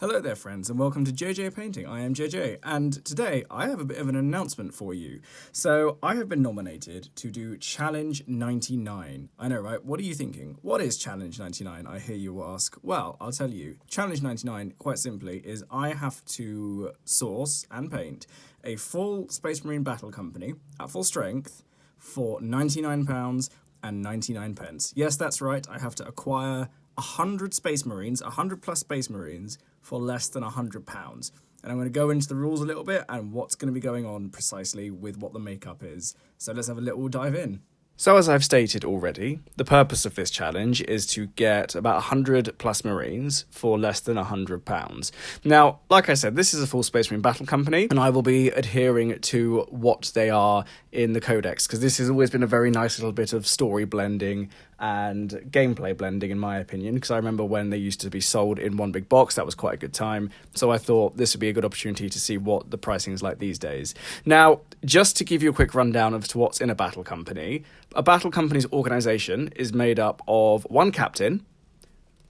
Hello there friends and welcome to JJ Painting. I am JJ and today I have a bit of an announcement for you. So I have been nominated to do Challenge 99. I know, right? What are you thinking? What is Challenge 99? I hear you ask. Well, I'll tell you. Challenge 99, quite simply, is I have to source and paint a full Space Marine battle company at full strength for £99 and 99 pence. Yes, that's right. I have to acquire 100 Space Marines, 100 plus Space Marines, for less than £100. And I'm going to go into the rules a little bit and what's going to be going on precisely with what the makeup is. So let's have a little dive in. So as I've stated already, the purpose of this challenge is to get about 100 plus Marines for less than £100. Now, like I said, this is a full Space Marine battle company, and I will be adhering to what they are in the codex, because this has always been a very nice little bit of story blending and gameplay blending, in my opinion, because I remember when they used to be sold in one big box, that was quite a good time. So I thought this would be a good opportunity to see what the pricing is like these days. Now, just to give you a quick rundown of what's in a battle company, a battle company's organisation is made up of one captain,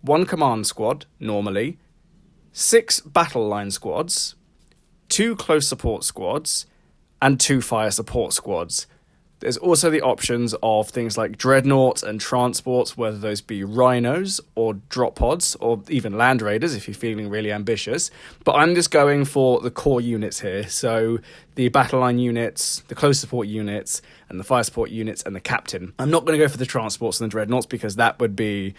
one command squad, normally, 6 battle line squads, 2 close support squads, and 2 fire support squads. There's also the options of things like dreadnoughts and transports, whether those be rhinos or drop pods or even land raiders if you're feeling really ambitious. But I'm just going for the core units here. So the battle line units, the close support units, and the fire support units, and the captain. I'm not going to go for the transports and the dreadnoughts because that would be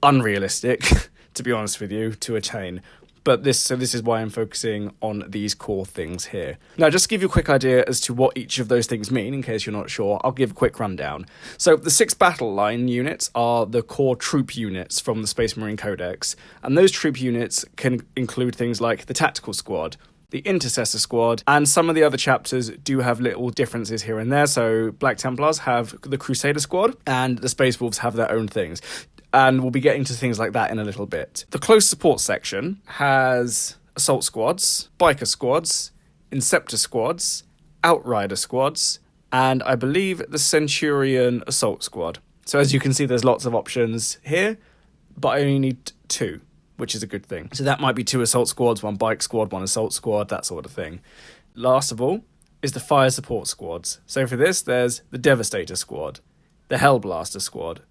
unrealistic, to be honest with you, to attain. But this is why I'm focusing on these core things here. Now, just to give you a quick idea as to what each of those things mean, in case you're not sure, I'll give a quick rundown. So the 6 battle line units are the core troop units from the Space Marine Codex, and those troop units can include things like the tactical squad, the intercessor squad, and some of the other chapters do have little differences here and there. So Black Templars have the Crusader squad, and the Space Wolves have their own things. And we'll be getting to things like that in a little bit. The close support section has assault squads, biker squads, inceptor squads, outrider squads, and I believe the Centurion assault squad. So as you can see, there's lots of options here, but I only need 2, which is a good thing. So that might be 2 assault squads, 1 bike squad, 1 assault squad, that sort of thing. Last of all is the fire support squads. So for this, there's the Devastator squad, the Hellblaster squad,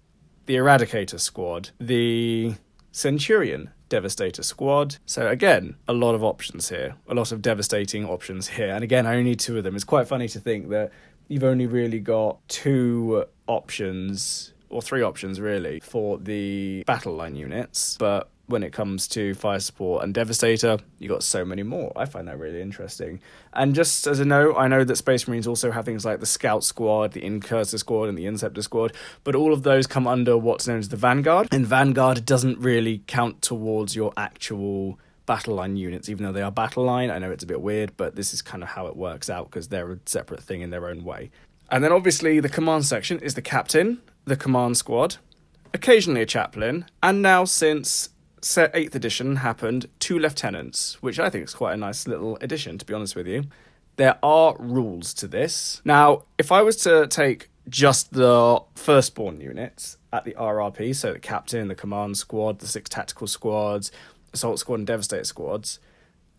the Eradicator squad, the Centurion Devastator squad. So again, a lot of options here, a lot of devastating options here. And again, I only need 2 of them. It's quite funny to think that you've only really got 2 options, or 3 options really, for the battle line units. But when it comes to fire support and Devastator, you got so many more. I find that really interesting. And just as a note, I know that Space Marines also have things like the Scout Squad, the Incursor Squad, and the Inceptor Squad, but all of those come under what's known as the Vanguard. And Vanguard doesn't really count towards your actual battle line units, even though they are battle line. I know it's a bit weird, but this is kind of how it works out because they're a separate thing in their own way. And then obviously the command section is the captain, the command squad, occasionally a chaplain, and now since 8th edition happened, 2 lieutenants, which I think is quite a nice little addition, to be honest with you. There are rules to this. Now, if I was to take just the firstborn units at the RRP, so the captain, the command squad, the 6 tactical squads, assault squad and devastator squads,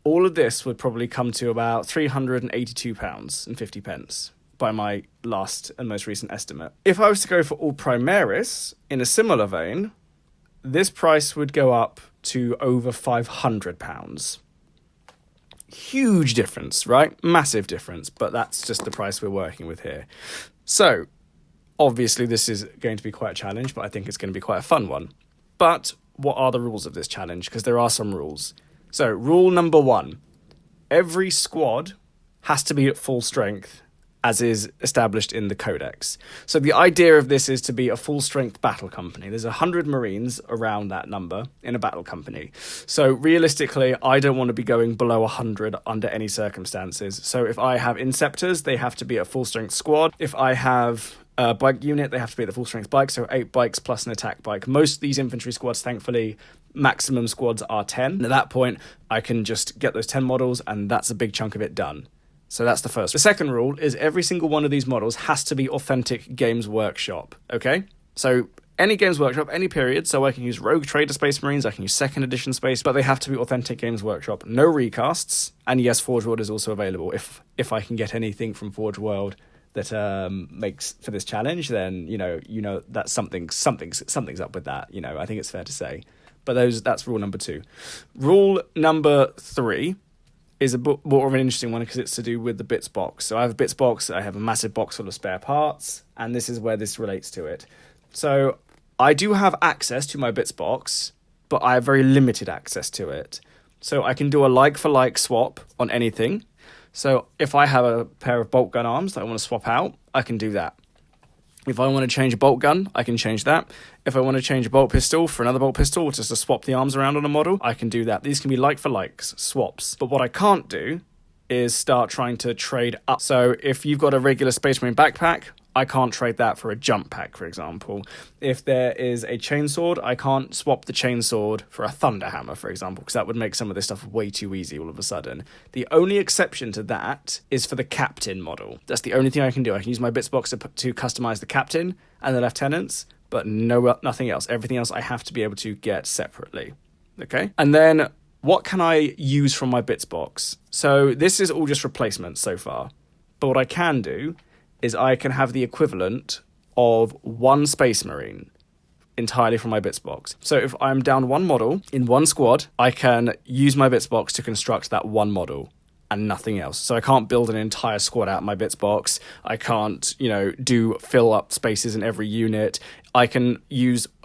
all of this would probably come to about £382.50 by my last and most recent estimate. If I was to go for all Primaris, in a similar vein, this price would go up to over £500. Huge difference, right? Massive difference, but that's just the price we're working with here. So, obviously this is going to be quite a challenge, but I think it's going to be quite a fun one. But what are the rules of this challenge? Because there are some rules. So, rule number 1. Every squad has to be at full strength, as is established in the Codex. So the idea of this is to be a full-strength battle company. There's 100 Marines around that number in a battle company. So realistically, I don't want to be going below 100 under any circumstances. So if I have Inceptors, they have to be a full-strength squad. If I have a bike unit, they have to be at the full-strength bike, so 8 bikes plus an attack bike. Most of these infantry squads, thankfully, maximum squads are 10. And at that point, I can just get those 10 models, and that's a big chunk of it done. So that's the first. The second rule is every single one of these models has to be authentic Games Workshop, okay? So any Games Workshop, any period, so I can use Rogue Trader Space Marines, I can use 2nd edition Space, but they have to be authentic Games Workshop. No recasts, and yes, Forge World is also available. If I can get anything from Forge World that makes for this challenge, then you know that something's up with that. I think it's fair to say. But that's rule number 2. Rule number 3 is a bit more of an interesting one because it's to do with the bits box. So I have a bits box, I have a massive box full of spare parts, and this is where this relates to it. So I do have access to my bits box, but I have very limited access to it. So I can do a like-for-like swap on anything. So if I have a pair of bolt gun arms that I want to swap out, I can do that. If I want to change a bolt gun, I can change that. If I want to change a bolt pistol for another bolt pistol, just to swap the arms around on a model, I can do that. These can be like-for-like swaps. But what I can't do is start trying to trade up. So if you've got a regular Space Marine backpack, I can't trade that for a jump pack, for example. If there is a chainsword, I can't swap the chainsword for a thunder hammer, for example, because that would make some of this stuff way too easy all of a sudden. The only exception to that is for the captain model. That's the only thing I can do. I can use my bits box to customize the captain and the lieutenants, but nothing else. Everything else I have to be able to get separately. Okay? And then what can I use from my bits box? So this is all just replacements so far. But what I can do is I can have the equivalent of 1 Space Marine entirely from my bits box. So if I'm down 1 model in 1 squad, I can use my bits box to construct that 1 model and nothing else. So I can't build an entire squad out of my bits box. I can't, do fill up spaces in every unit. I can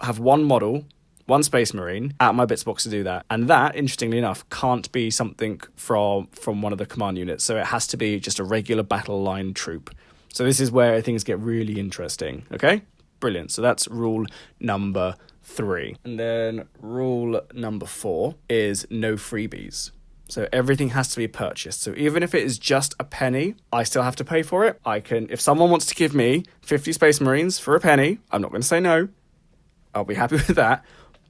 have 1 model, 1 Space Marine out of my bits box to do that. And that, interestingly enough, can't be something from one of the command units. So it has to be just a regular battle line troop. So this is where things get really interesting, okay? Brilliant. So that's rule number 3. And then rule number 4 is no freebies. So everything has to be purchased. So even if it is just a penny, I still have to pay for it. If someone wants to give me 50 Space Marines for a penny, I'm not going to say no. I'll be happy with that.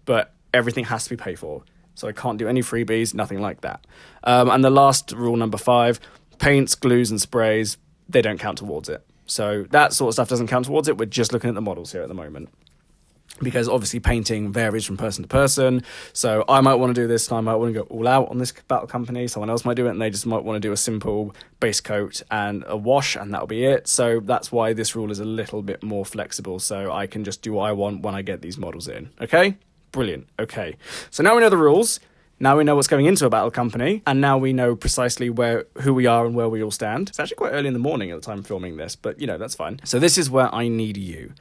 But everything has to be paid for. So I can't do any freebies, nothing like that. And the last rule, number 5, paints, glues, and sprays, they don't count towards it. So that sort of stuff doesn't count towards it. We're just looking at the models here at the moment. Because obviously painting varies from person to person. So I might want to do this and I might want to go all out on this battle company. Someone else might do it and they just might want to do a simple base coat and a wash and that'll be it. So that's why this rule is a little bit more flexible. So I can just do what I want when I get these models in. Okay? Brilliant. Okay. So now we know the rules. Now we know what's going into a battle company, and now we know precisely who we are and where we all stand. It's actually quite early in the morning at the time of filming this, but that's fine. So this is where I need you.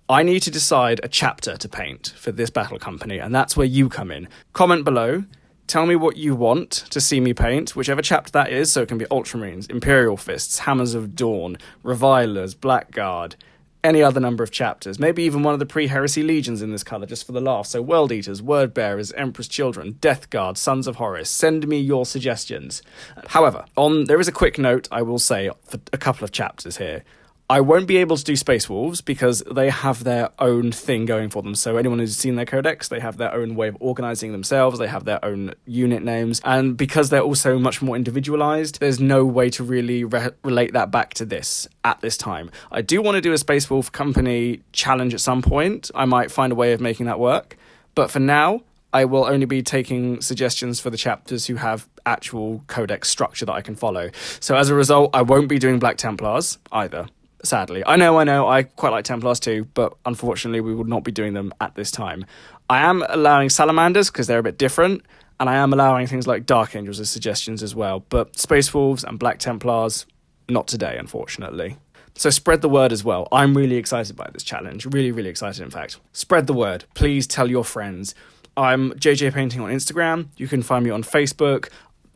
I need to decide a chapter to paint for this battle company, and that's where you come in. Comment below. Tell me what you want to see me paint, whichever chapter that is. So it can be Ultramarines, Imperial Fists, Hammers of Dawn, Revilers, Blackguard, any other number of chapters, maybe even one of the pre-heresy legions in this colour, just for the laugh. So World Eaters, Word Bearers, Emperor's Children, Death Guard, Sons of Horus. Send me your suggestions. However, there is a quick note I will say for a couple of chapters here. I won't be able to do Space Wolves because they have their own thing going for them. So anyone who's seen their codex, they have their own way of organising themselves. They have their own unit names. And because they're also much more individualised, there's no way to really relate that back to this at this time. I do want to do a Space Wolf company challenge at some point. I might find a way of making that work. But for now, I will only be taking suggestions for the chapters who have actual codex structure that I can follow. So as a result, I won't be doing Black Templars either. Sadly. I know, I quite like Templars too, but unfortunately we will not be doing them at this time. I am allowing Salamanders because they're a bit different, and I am allowing things like Dark Angels as suggestions as well, but Space Wolves and Black Templars, not today, unfortunately. So spread the word as well. I'm really excited by this challenge. Really, really excited, in fact. Spread the word. Please tell your friends. I'm JJ Painting on Instagram. You can find me on Facebook.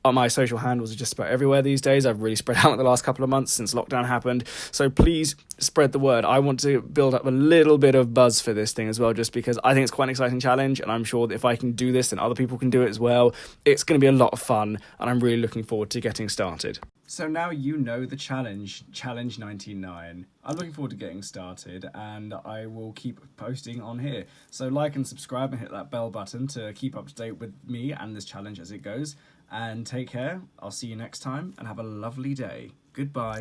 My social handles are just about everywhere these days. I've really spread out in the last couple of months since lockdown happened. So please spread the word. I want to build up a little bit of buzz for this thing as well, just because I think it's quite an exciting challenge. And I'm sure that if I can do this, then other people can do it as well. It's going to be a lot of fun. And I'm really looking forward to getting started. So now you know the challenge 99. I'm looking forward to getting started, and I will keep posting on here. So like and subscribe and hit that bell button to keep up to date with me and this challenge as it goes. And take care. I'll see you next time, and have a lovely day. Goodbye.